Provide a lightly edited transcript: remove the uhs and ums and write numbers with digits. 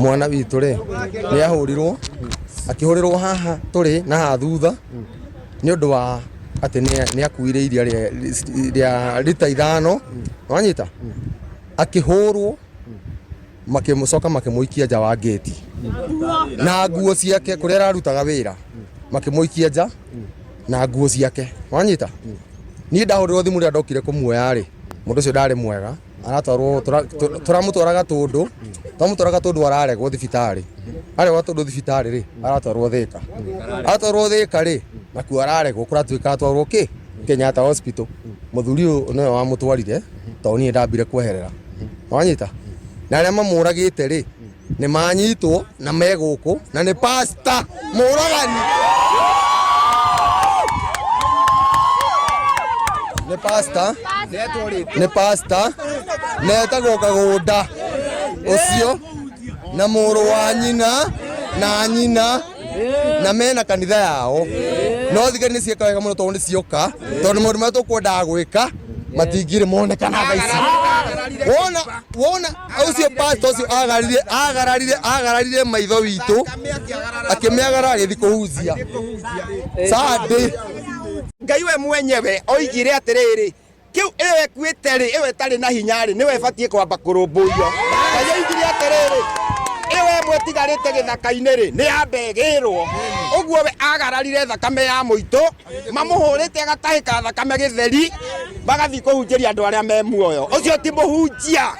mwana witå rä nä ahå rirwo akä hå rä rwo haha tå rä na haha thutha nä å ndå wa atä nä akuire iria rĩa rita 5 wanyita akä hå rwo makä må coka makä må ikia nja wa ngäti na nguo ciake kå rä a ararutaga wä ra makä må ikia nja na nguo ciake wanyita niä ndahå rä rwo thimå rä a ndokire kå muoya rä må ndå å cio ndarä mwega aratwarwo tå ramå twaraga tå ndå twamå twaraga tå ndå araregwo thibitarä aregwo tå ndå thibitarä rä aratwarwo thä ka rä nakuo araregwo kå ratuä ka atwarwo kä Kenyatta hospital må thuri å yå nä we wamå twarire tondå niä ndambire kweherera wanyita na arä a mamå ragä te rä nä manyitwo na megå kå na nä pasta må ragani nä pasta netagwo Kagunda ucio na mũrũ wa nyina na nyina na mena kanitha yao no thigari nĩ cieka wega mũno tondũ nĩ cioka tondũ maũndũ marĩa tũkwendaga gwĩka matingĩrĩ monekana thaa ici wona ucio pastor ucio agararire maitho witũ akĩmĩagarara agĩthiĩ kũhunjia Sunday. Ngai we mwenyewe oigire atiriri kiu ewe kwiteri ewe tari na hinyari niwe batie kwamba kurumburio Ngai oigire atiriri ewe mwetigarite githaka-ini ri ni ambegirwo uguo we agararire thakame ya muito mamuhurite agatahika thakame githeri bagathi kuhunjiria andu aria me muoyo ucio ti muhunjia.